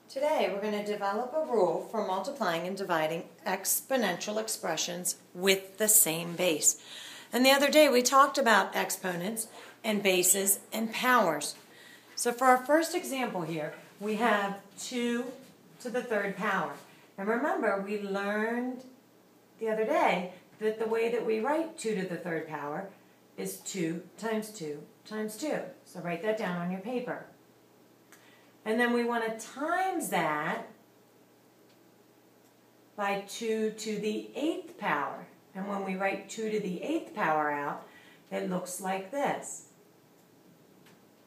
Today we're going to develop a rule for multiplying and dividing exponential expressions with the same base. And the other day we talked about exponents and bases and powers. So for our first example here, we have 2 to the third power. And remember, we learned the other day that the way that we write 2 to the third power is 2 times 2 times 2. So write that down on your paper. And then we want to times that by 2 to the 8th power. And when we write 2 to the 8th power out, it looks like this.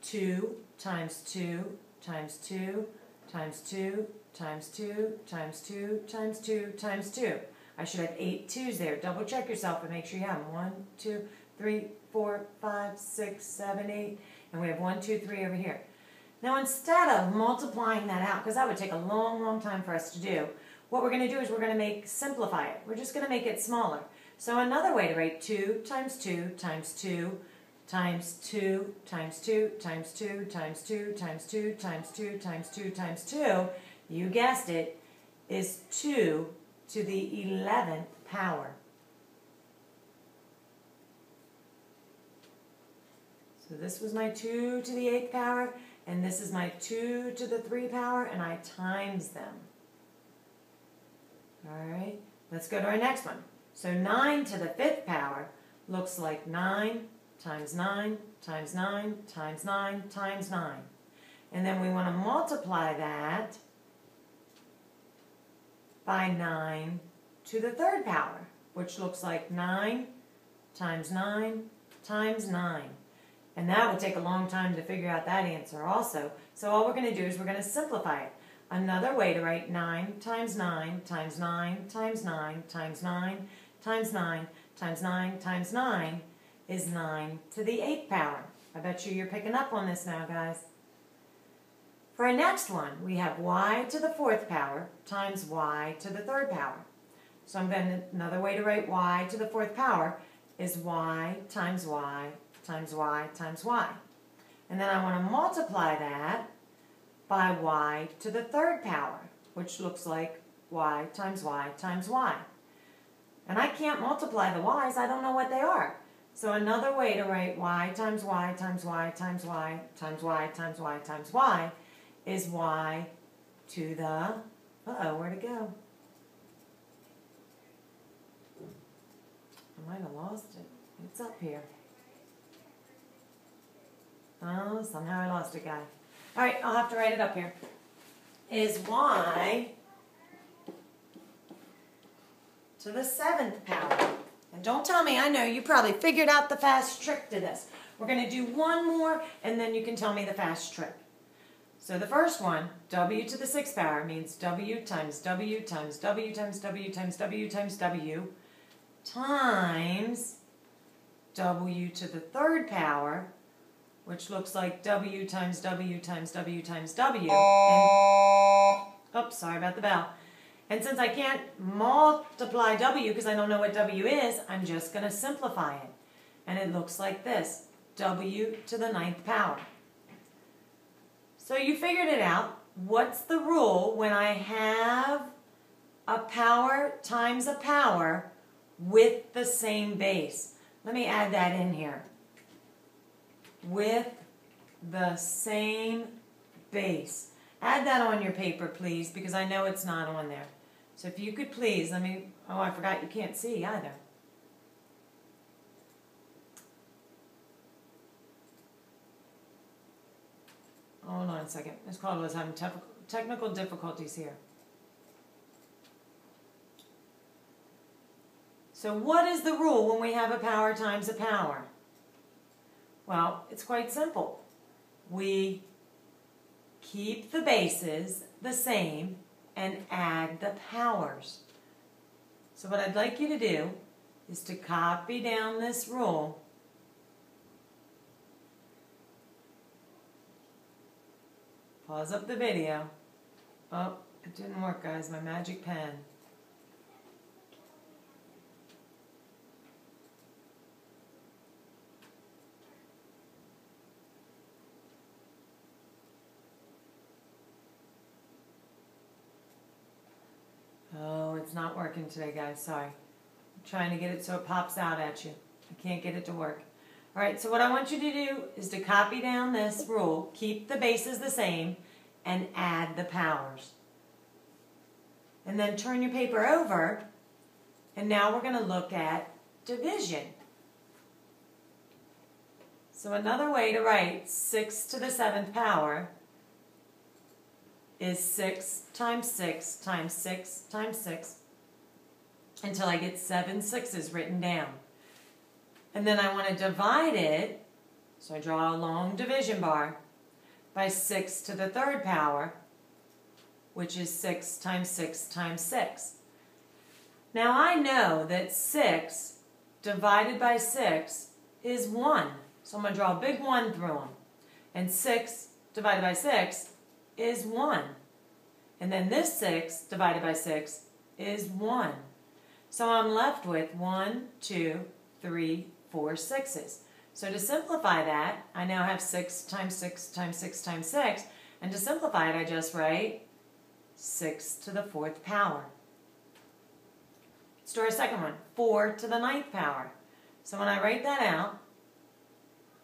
2 times 2 times 2 times 2 times 2 times 2 times 2 times 2. I should have 8 2's there. Double check yourself and make sure you have them. 1, 2, 3, 4, 5, 6, 7, 8. And we have 1, 2, 3 over here. Now instead of multiplying that out, because that would take a long time for us to do, what we're going to do is we're going to simplify it. We're just going to make it smaller. So another way to write 2 times 2 times 2 times 2 times 2 times 2 times 2 times 2 times 2 times 2 times 2, you guessed it, is 2 to the 11th power. So this was my 2 to the 8th power, and this is my 2 to the 3 power, and I times them. Alright, let's go to our next one. So 9 to the 5th power looks like 9 times 9 times 9 times 9 times 9. And then we want to multiply that by 9 to the 3rd power, which looks like 9 times 9 times 9. And that would take a long time to figure out that answer also. So all we're going to do is we're going to simplify it. Another way to write 9 times 9 times 9 times 9 times 9 times 9 times 9 times 9 is 9 to the 8th power. I bet you're picking up on this now, guys. For our next one, we have y to the 4th power times y to the 3rd power. So another way to write y to the 4th power is y times y times y times y. And then I want to multiply that by y to the 3rd power, which looks like y times y times y. And I can't multiply the y's, I don't know what they are. So another way to write y times y times y times y times y times y times y is y to the, uh-oh, where'd it go? I might have lost it. It's up here. Oh, somehow I lost it, guy. All right, I'll have to write it up here. Is y to the 7th power. And don't tell me, I know you probably figured out the fast trick to this. We're going to do one more, and then you can tell me the fast trick. So the first one, w to the 6th power, means w times w times w times w times w times w times w to the 3rd power, which looks like w times w times w times w. And, oops, sorry about the bell. And since I can't multiply w because I don't know what w is, I'm just going to simplify it. And it looks like this, w to the 9th power. So you figured it out. What's the rule when I have a power times a power with the same base? Let me add that in here. With the same base. Add that on your paper, please, because I know it's not on there. So if you could please, let me, oh, I forgot you can't see either. Hold on a second. Ms. Caldwell is having technical difficulties here. So what is the rule when we have a power times a power? Well, it's quite simple. We keep the bases the same and add the powers. So what I'd like you to do is to copy down this rule . Pause up the video. Oh, it didn't work, guys. My magic pen. working today, guys. Sorry. I'm trying to get it so it pops out at you. I can't get it to work. All right, so what I want you to do is to copy down this rule, keep the bases the same, and add the powers. And then turn your paper over, and now we're going to look at division. So another way to write 6 to the 7th power is 6 times 6 times 6 times 6 until I get 7 6s written down. And then I want to divide it, so I draw a long division bar, by 6 to the 3rd power, which is 6 times 6 times 6. Now I know that 6 divided by 6 is 1. So I'm going to draw a big 1 through them. And 6 divided by 6 is 1. And then this 6 divided by 6 is 1. So I'm left with 1, 2, 3, 4 6s. So to simplify that, I now have 6 times 6 times 6 times 6. And to simplify it, I just write 6 to the 4th power. Let's do our second one, 4 to the 9th power. So when I write that out,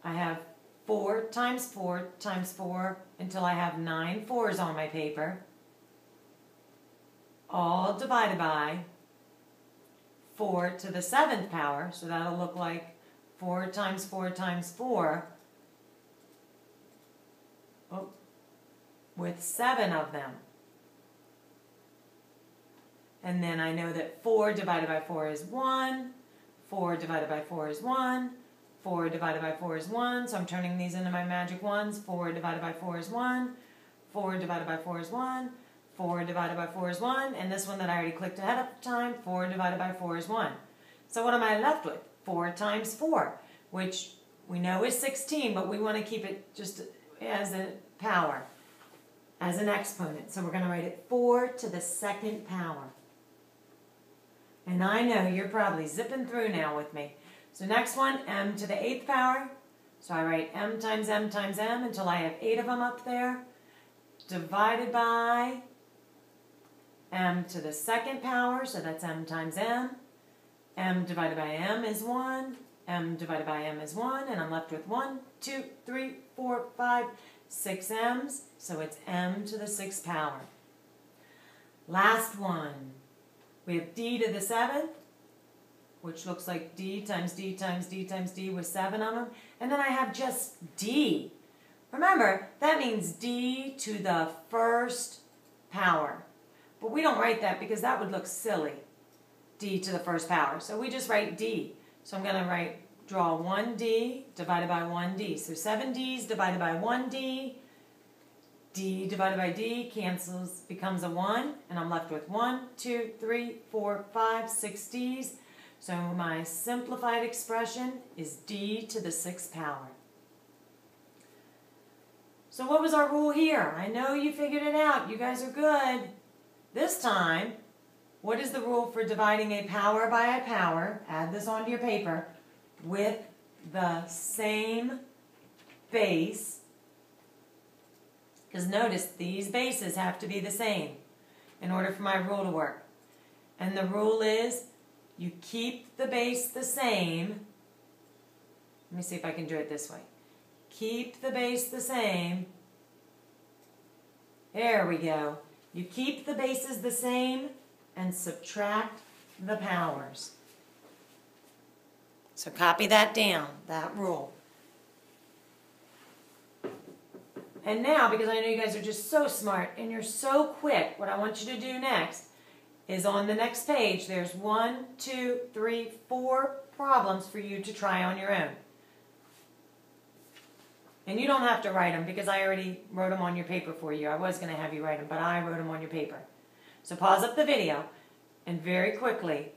I have 4 times 4 times 4 until I have 9 4s on my paper, all divided by 4 to the 7th power. So that'll look like 4 times 4 times 4, with 7 of them. And then I know that 4 divided by 4 is 1, 4 divided by 4 is 1, 4 divided by 4 is 1, so I'm turning these into my magic ones. 4 divided by 4 is 1, 4 divided by 4 is 1, 4 divided by 4 is 1, and this one that I already clicked ahead of time, 4 divided by 4 is 1. So what am I left with? 4 times 4, which we know is 16, but we want to keep it just as a power, as an exponent. So we're going to write it 4 to the 2nd power. And I know you're probably zipping through now with me. So next one, m to the 8th power. So I write m times m times m until I have 8 of them up there, divided by m to the 2nd power, so that's m times m. M divided by m is 1, m divided by m is 1, and I'm left with 1, 2, 3, 4, 5, 6 m's, so it's m to the 6th power. Last one. We have d to the 7th, which looks like d times d times d times d with 7 of them. And then I have just d. Remember, that means d to the 1st power. But we don't write that because that would look silly, d to the 1st power. So we just write d. So I'm going to draw 1d divided by 1d. So 7d's divided by 1d. D divided by d cancels, becomes a 1, and I'm left with 1, 2, 3, 4, 5, 6 d's. So my simplified expression is d to the 6th power. So what was our rule here? I know you figured it out. You guys are good. This time, what is the rule for dividing a power by a power? Add this onto your paper with the same base. Because notice, these bases have to be the same in order for my rule to work. And the rule is, you keep the base the same. Let me see if I can do it this way. Keep the base the same. There we go. You keep the bases the same and subtract the powers. So copy that down, that rule. And now, because I know you guys are just so smart and you're so quick, what I want you to do next is on the next page, there's 1, 2, 3, 4 problems for you to try on your own. And you don't have to write them because I already wrote them on your paper for you. I was going to have you write them, but I wrote them on your paper. So pause up the video and very quickly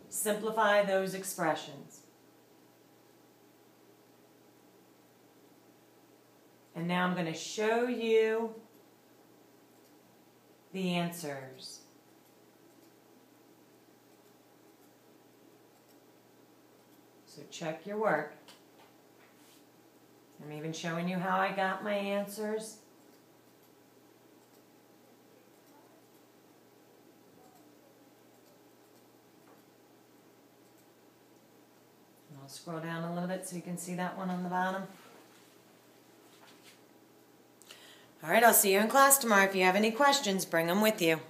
simplify those expressions. And now I'm going to show you the answers. So check your work. I'm even showing you how I got my answers. I'll scroll down a little bit so you can see that one on the bottom. All right, I'll see you in class tomorrow. If you have any questions, bring them with you.